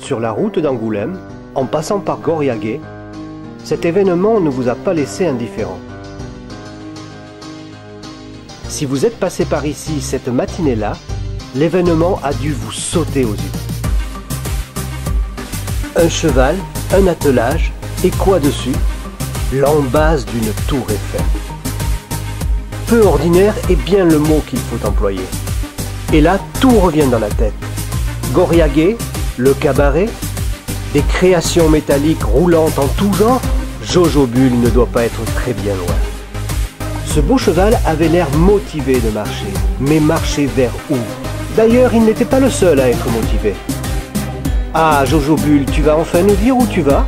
sur la route d'Angoulême, en passant par Goriagué, cet événement ne vous a pas laissé indifférent. Si vous êtes passé par ici cette matinée-là, l'événement a dû vous sauter aux yeux. Un cheval, un attelage, et quoi dessus? L'embase d'une tour Eiffel. Peu ordinaire est bien le mot qu'il faut employer. Et là, tout revient dans la tête. Goriagué, le cabaret, des créations métalliques roulantes en tout genre, Jojobul ne doit pas être très bien loin. Ce beau cheval avait l'air motivé de marcher, mais marcher vers où? D'ailleurs, il n'était pas le seul à être motivé. Ah, Jojobul, tu vas enfin nous dire où tu vas?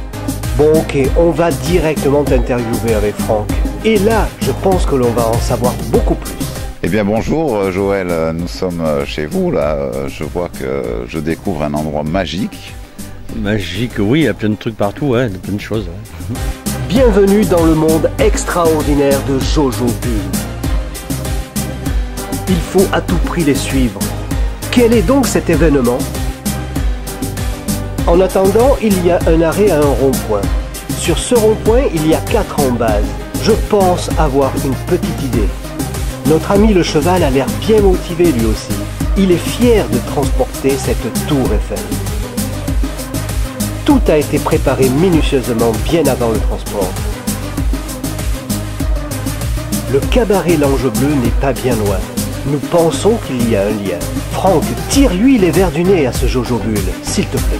Bon, ok, on va directement t'interviewer avec Franck. Et là, je pense que l'on va en savoir beaucoup plus. Eh bien bonjour Joël, nous sommes chez vous là, je vois que je découvre un endroit magique. Magique, oui, il y a plein de trucs partout, ouais, plein de choses. Ouais. Bienvenue dans le monde extraordinaire de Jojobul. Il faut à tout prix les suivre. Quel est donc cet événement? En attendant, il y a un arrêt à un rond-point. Sur ce rond-point, il y a 4 embases. Je pense avoir une petite idée. Notre ami le cheval a l'air bien motivé lui aussi. Il est fier de transporter cette tour Eiffel. Tout a été préparé minutieusement bien avant le transport. Le cabaret L'Ange Bleu n'est pas bien loin. Nous pensons qu'il y a un lien. Franck, tire-lui les verres du nez à ce Jojobul, s'il te plaît.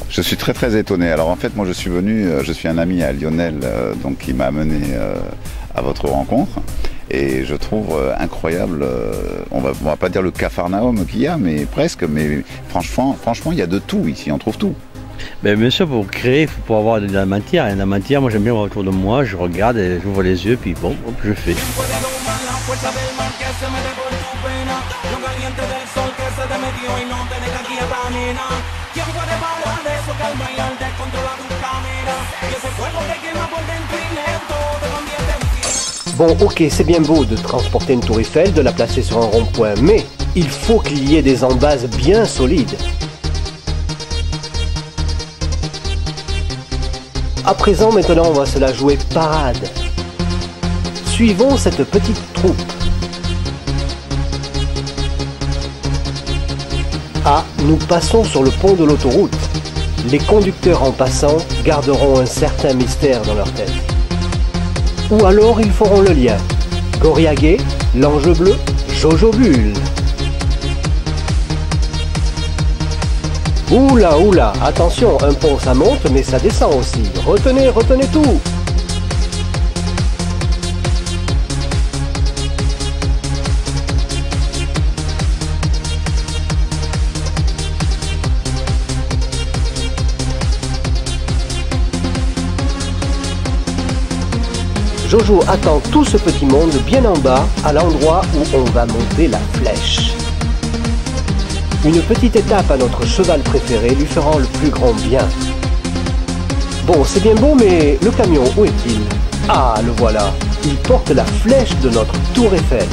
Je suis très étonné. Alors en fait, moi je suis venu, je suis un ami à Lionel, donc qui m'a amené à votre rencontre. Et je trouve incroyable, on va pas dire le capharnaüm qu'il y a, mais presque. Mais franchement, il y a de tout ici, on trouve tout. Ben, bien sûr, pour créer, il faut avoir de la matière. Et la matière, moi j'aime bien voir autour de moi, je regarde et j'ouvre les yeux, puis bon, hop, je fais. Bon, ok, c'est bien beau de transporter une tour Eiffel, de la placer sur un rond-point, mais il faut qu'il y ait des embases bien solides. À présent, maintenant, on va se la jouer parade. Suivons cette petite troupe. Ah, nous passons sur le pont de l'autoroute. Les conducteurs en passant garderont un certain mystère dans leur tête. Ou alors ils feront le lien. Goriagué, L'Ange Bleu, Jojobul. Oula, oula, attention, un pont ça monte mais ça descend aussi. Retenez, retenez tout. Jojo attend tout ce petit monde bien en bas, à l'endroit où on va monter la flèche. Une petite étape à notre cheval préféré lui fera le plus grand bien. Bon, c'est bien beau, mais le camion, où est-il? Ah, le voilà. Il porte la flèche de notre tour Eiffel.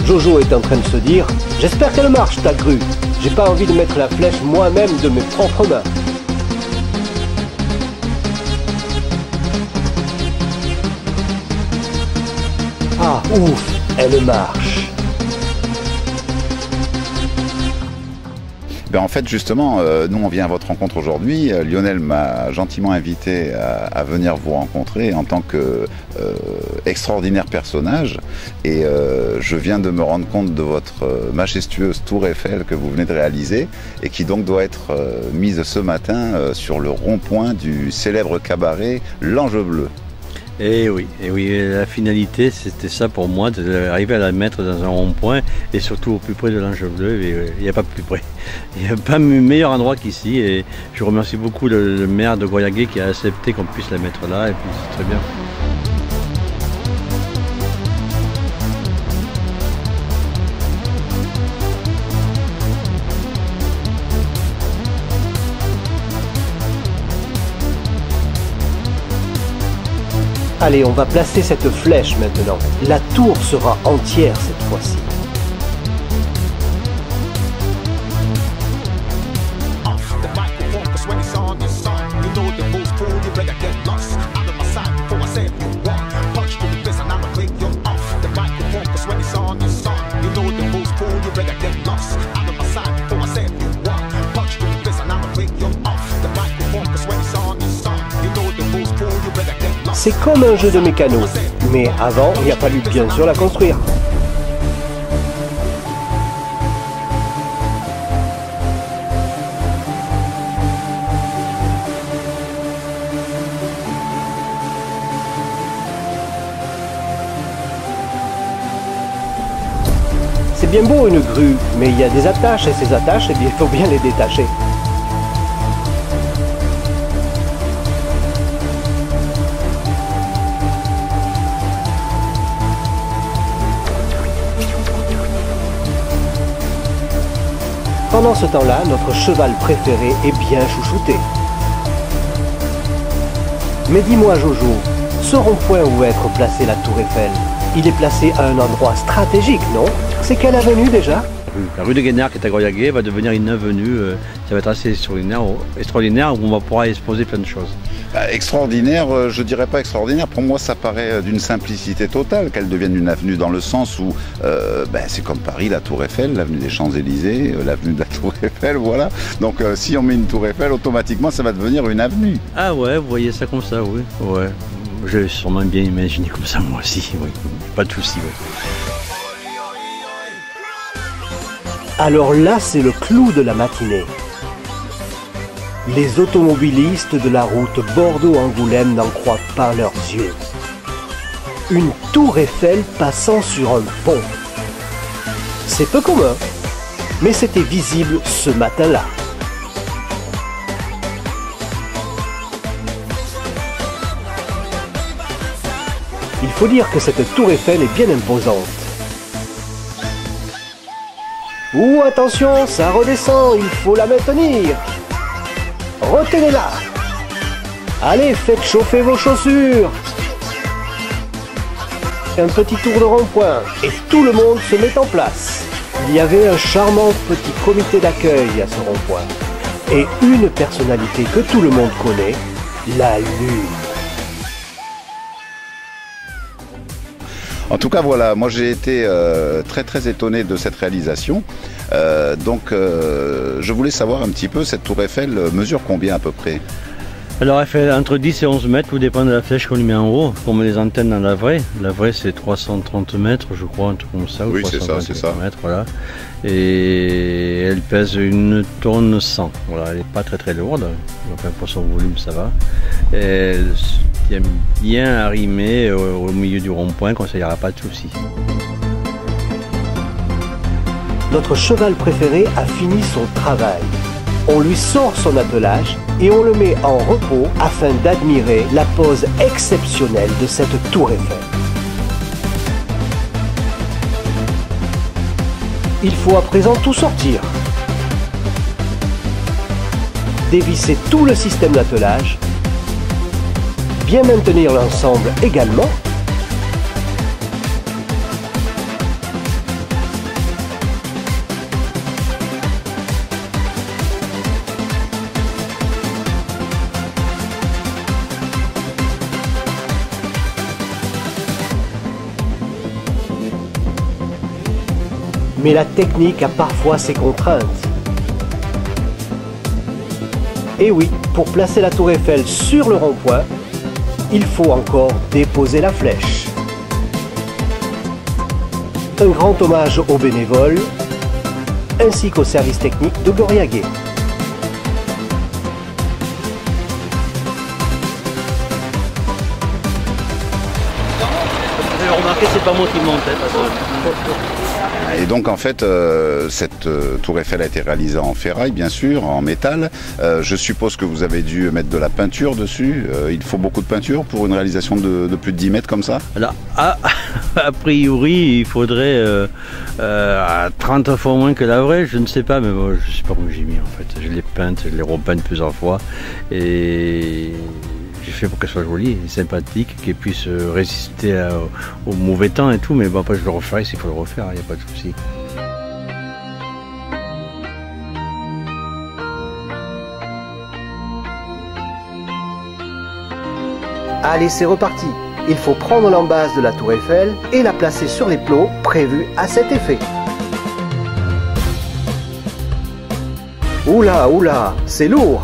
Jojo est en train de se dire « J'espère qu'elle marche ta grue. J'ai pas envie de mettre la flèche moi-même de mes propres mains. » Ah, ouf, elle marche. Ben en fait, justement, nous on vient à votre rencontre aujourd'hui. Lionel m'a gentiment invité à venir vous rencontrer en tant que extraordinaire personnage. Et je viens de me rendre compte de votre majestueuse tour Eiffel que vous venez de réaliser et qui donc doit être mise ce matin sur le rond-point du célèbre cabaret L'Ange Bleu. Et oui, la finalité c'était ça pour moi, d'arriver à la mettre dans un rond-point et surtout au plus près de l'Ange Bleu. Il n'y a pas plus près, il n'y a pas meilleur endroit qu'ici. Et je remercie beaucoup le maire de Goriagué qui a accepté qu'on puisse la mettre là, et puis c'est très bien. Allez, on va placer cette flèche maintenant. La tour sera entière cette fois-ci. C'est comme un jeu de mécano, mais avant, il a fallu bien sûr la construire. C'est bien beau une grue, mais il y a des attaches et ces attaches, eh bien, il faut bien les détacher. Pendant ce temps-là, notre cheval préféré est bien chouchouté. Mais dis-moi Jojo, ce rond-point où va être placée la tour Eiffel, il est placé à un endroit stratégique, non? C'est quelle avenue déjà? La rue de Guénard qui est à Goyagué va devenir une avenue, ça va être assez extraordinaire où on va pouvoir exposer plein de choses. Extraordinaire, je dirais pas extraordinaire, pour moi ça paraît d'une simplicité totale qu'elle devienne une avenue dans le sens où c'est comme Paris, la tour Eiffel, l'avenue des Champs-Élysées, l'avenue de la tour Eiffel, voilà. Donc si on met une tour Eiffel, automatiquement ça va devenir une avenue. Ah ouais, vous voyez ça comme ça, oui. Ouais. J'ai sûrement bien imaginé comme ça moi aussi, oui. Pas de souci, oui. Alors là, c'est le clou de la matinée. Les automobilistes de la route Bordeaux-Angoulême n'en croient pas leurs yeux. Une tour Eiffel passant sur un pont. C'est peu commun, mais c'était visible ce matin-là. Il faut dire que cette tour Eiffel est bien imposante. Ouh, attention, ça redescend, il faut la maintenir. Retenez-la. Allez, faites chauffer vos chaussures. Un petit tour de rond-point et tout le monde se met en place. Il y avait un charmant petit comité d'accueil à ce rond-point. Et une personnalité que tout le monde connaît, la Lune. En tout cas, voilà, moi j'ai été très étonné de cette réalisation. Je voulais savoir un petit peu, cette tour Eiffel mesure combien à peu près? Alors elle fait entre 10 et 11 mètres, tout dépend de la flèche qu'on lui met en haut. On met les antennes dans la vraie. La vraie c'est 330 mètres, je crois, un truc comme ça. Oui, c'est ça. Mètres, voilà. Et elle pèse 1 tonne 100. Voilà, elle n'est pas très lourde. Enfin, pour son volume, ça va. Et elle tient bien arrimée au milieu du rond-point, comme ça, il n'y aura pas de souci. Notre cheval préféré a fini son travail. On lui sort son attelage et on le met en repos afin d'admirer la pose exceptionnelle de cette tour Eiffel. Il faut à présent tout sortir. Dévisser tout le système d'attelage, bien maintenir l'ensemble également. Mais la technique a parfois ses contraintes. Et oui, pour placer la tour Eiffel sur le rond-point, il faut encore déposer la flèche. Un grand hommage aux bénévoles, ainsi qu'au service technique de Goyagué. Vous avez remarqué, c'est pas moi qui monte. Et donc en fait, cette tour Eiffel a été réalisée en ferraille, bien sûr, en métal. Je suppose que vous avez dû mettre de la peinture dessus. Il faut beaucoup de peinture pour une réalisation de plus de 10 mètres comme ça? Alors, a priori, il faudrait 30 fois moins que la vraie, je ne sais pas, mais bon, je ne sais pas comment j'ai mis en fait. Je l'ai peinte, je l'ai repeinte plusieurs fois. Et tu fais pour qu'elle soit jolie, sympathique, qu'elle puisse résister au mauvais temps et tout, mais bon, après je le referai s'il faut le refaire, il n'y a pas de souci. Allez, c'est reparti. Il faut prendre l'embase de la tour Eiffel et la placer sur les plots prévus à cet effet. Oula, oula, c'est lourd.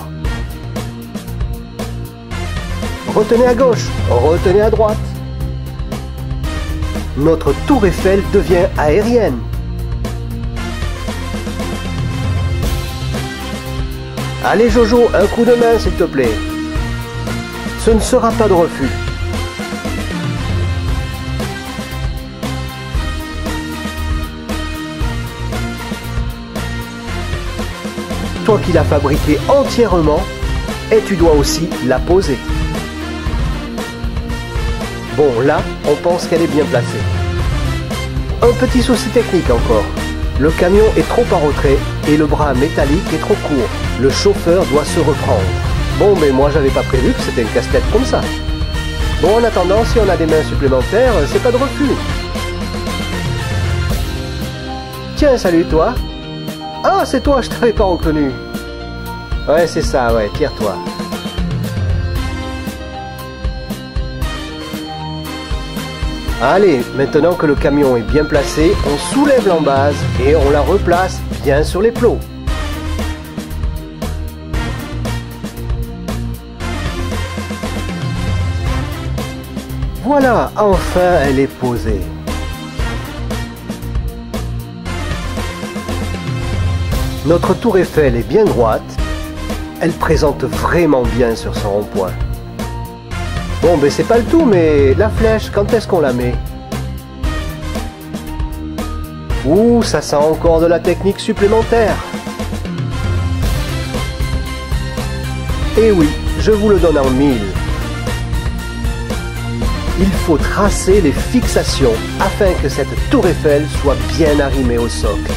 Retenez à gauche, retenez à droite. Notre tour Eiffel devient aérienne. Allez Jojo, un coup de main s'il te plaît. Ce ne sera pas de refus. Toi qui l'as fabriquée entièrement, et tu dois aussi la poser. Bon, là, on pense qu'elle est bien placée. Un petit souci technique encore. Le camion est trop en retrait et le bras métallique est trop court. Le chauffeur doit se reprendre. Bon, mais moi, j'avais pas prévu que c'était une casse-tête comme ça. Bon, en attendant, si on a des mains supplémentaires, c'est pas de refus. Tiens, salut toi. Ah, c'est toi, je t'avais pas reconnu. Ouais, c'est ça, ouais, tire-toi. Allez, maintenant que le camion est bien placé, on soulève l'embase et on la replace bien sur les plots. Voilà, enfin elle est posée. Notre tour Eiffel est bien droite. Elle présente vraiment bien sur son rond-point. Bon, ben c'est pas le tout, mais la flèche, quand est-ce qu'on la met? Ouh, ça sent encore de la technique supplémentaire. Et oui, je vous le donne en mille. Il faut tracer les fixations afin que cette tour Eiffel soit bien arrimée au socle.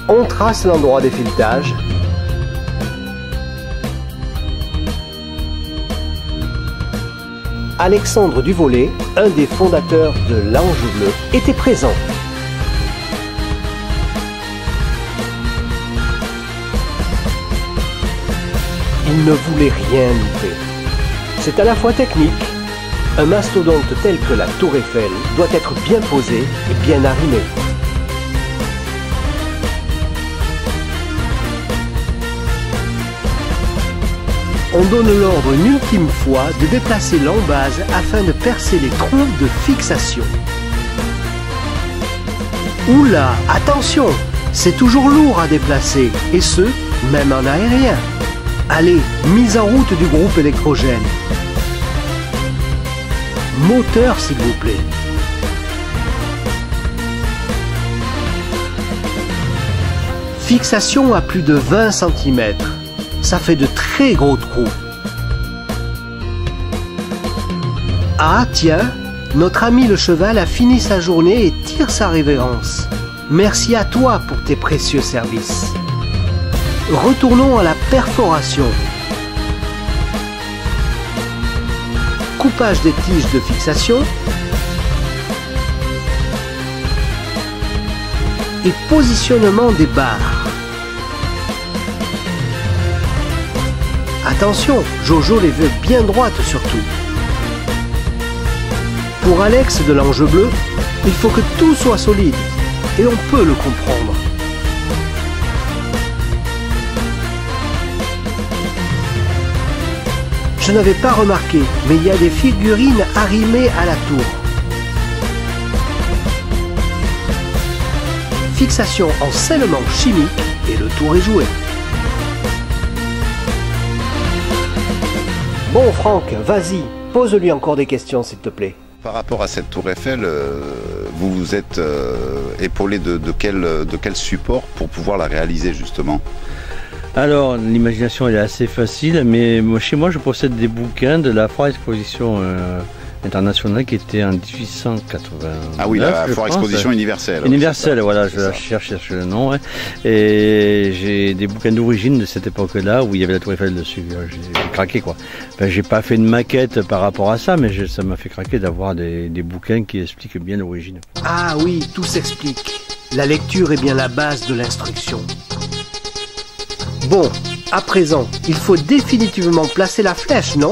On trace l'endroit des filetages. Alexandre Duvollet, un des fondateurs de l'Ange Bleu, était présent. Il ne voulait rien louper. C'est à la fois technique. Un mastodonte tel que la tour Eiffel doit être bien posé et bien arrimé. On donne l'ordre une ultime fois de déplacer l'embase afin de percer les trous de fixation. Oula, attention, c'est toujours lourd à déplacer, et ce, même en aérien. Allez, mise en route du groupe électrogène. Moteur, s'il vous plaît. Fixation à plus de 20 cm. Ça fait de très gros trous. Ah tiens, notre ami le cheval a fini sa journée et tire sa révérence. Merci à toi pour tes précieux services. Retournons à la perforation. Coupage des tiges de fixation. Et positionnement des barres. Attention, Jojo les veut bien droites surtout. Pour Alex de l'Ange Bleu, il faut que tout soit solide, et on peut le comprendre. Je n'avais pas remarqué, mais il y a des figurines arrimées à la tour. Fixation en scellement chimique, et le tour est joué. Bon Franck, vas-y, pose-lui encore des questions s'il te plaît. Par rapport à cette tour Eiffel, vous vous êtes épaulé de quel support pour pouvoir la réaliser justement? Alors, l'imagination elle est assez facile, mais chez moi je possède des bouquins de la foire exposition internationale qui était en 1880. Ah oui, la Foire Exposition Universelle. Universelle, voilà, je cherche le nom. Ouais. Et j'ai des bouquins d'origine de cette époque-là où il y avait la Tour Eiffel dessus. J'ai craqué, quoi. Enfin, j'ai pas fait de maquette par rapport à ça, mais ça m'a fait craquer d'avoir des bouquins qui expliquent bien l'origine. Ah oui, tout s'explique. La lecture est bien la base de l'instruction. Bon, à présent, il faut définitivement placer la flèche, non?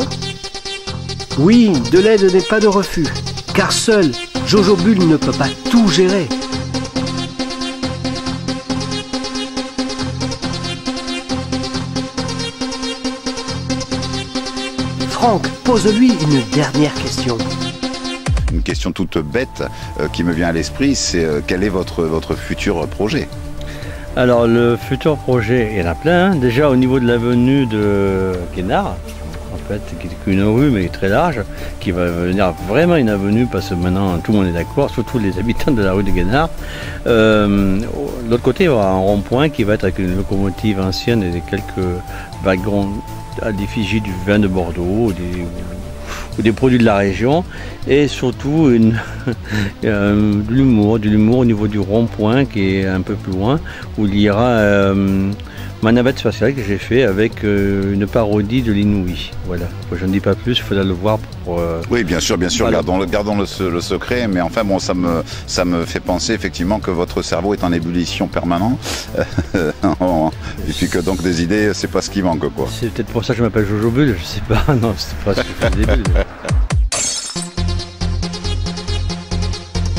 Oui, de l'aide n'est pas de refus, car seul Jojo Bull ne peut pas tout gérer. Franck, pose-lui une dernière question. Une question toute bête qui me vient à l'esprit, c'est quel est votre futur projet? Alors le futur projet, il y en a plein. Hein. Déjà au niveau de l'avenue de Guénard, en fait, qui est une rue mais très large, qui va devenir vraiment une avenue parce que maintenant tout le monde est d'accord, surtout les habitants de la rue de Guénard. De l'autre côté, il y aura un rond-point qui va être avec une locomotive ancienne et quelques wagons à l'effigie du vin de Bordeaux, ou des produits de la région, et surtout de l'humour au niveau du rond-point qui est un peu plus loin, où il y aura ma navette spatiale que j'ai fait avec une parodie de l'Inouï. Voilà, je ne dis pas plus, il faudra le voir pour... Oui, bien sûr, voilà. gardons le secret, mais enfin bon, ça me fait penser effectivement que votre cerveau est en ébullition permanente, et puis que donc des idées, c'est pas ce qui manque, quoi. C'est peut-être pour ça que je m'appelle Jojo Bull, je sais pas, non, c'est pas ce que je fais au début.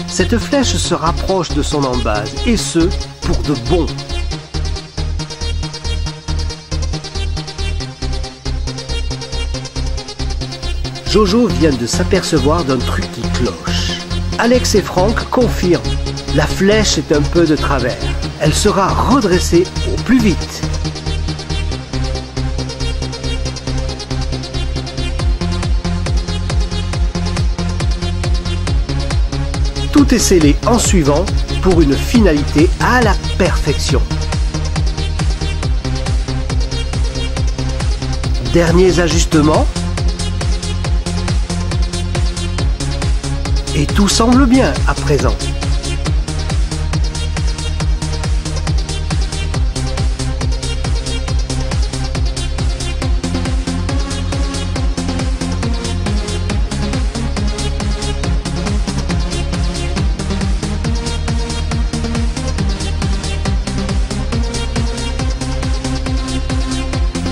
Cette flèche se rapproche de son embase, et ce, pour de bon. Jojo vient de s'apercevoir d'un truc qui cloche. Alex et Franck confirment. La flèche est un peu de travers. Elle sera redressée au plus vite. Tout est scellé en suivant pour une finalité à la perfection. Derniers ajustements. Et tout semble bien à présent.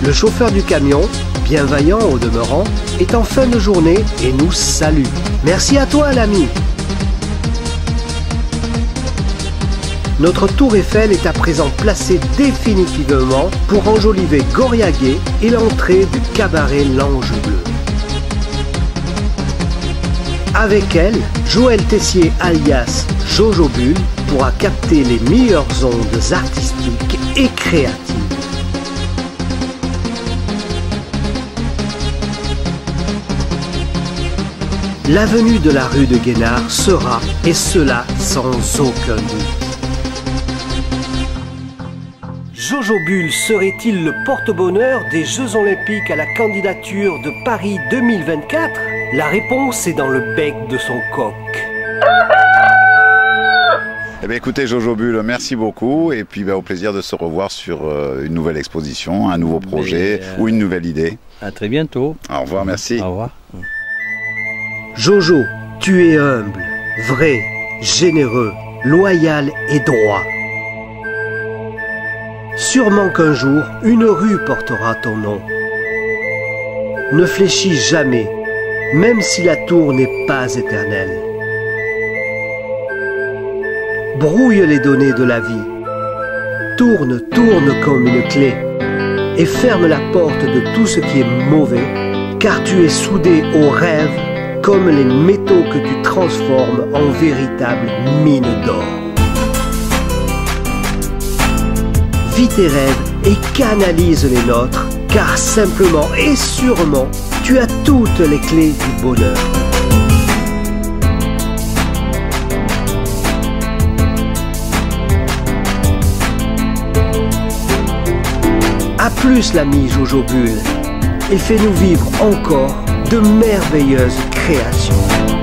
Le chauffeur du camion, bienveillant au demeurant, est en fin de journée et nous salue. Merci à toi, l'ami. Notre tour Eiffel est à présent placée définitivement pour enjoliver Goriaguet et l'entrée du cabaret L'Ange Bleu. Avec elle, Joël Tessier alias Jojo Bull pourra capter les meilleures ondes artistiques et créatives. L'avenue de la rue de Guénard sera, et cela sans aucun doute. Jojo Bull serait-il le porte-bonheur des Jeux Olympiques à la candidature de Paris 2024? La réponse est dans le bec de son coq. Eh bien, écoutez, Jojo Bull, merci beaucoup, et puis au plaisir de se revoir sur une nouvelle exposition, un nouveau projet ou une nouvelle idée. À très bientôt. Au revoir, merci. Au revoir. Jojo, tu es humble, vrai, généreux, loyal et droit. Sûrement qu'un jour, une rue portera ton nom. Ne fléchis jamais, même si la tour n'est pas éternelle. Brouille les données de la vie. Tourne, tourne comme une clé. Et ferme la porte de tout ce qui est mauvais, car tu es soudé au rêve comme les métaux que tu transformes en véritables mines d'or. Vis tes rêves et canalise les nôtres, car simplement et sûrement, tu as toutes les clés du bonheur. A plus l'ami Jojo Bull, et fais-nous vivre encore de merveilleuses créations.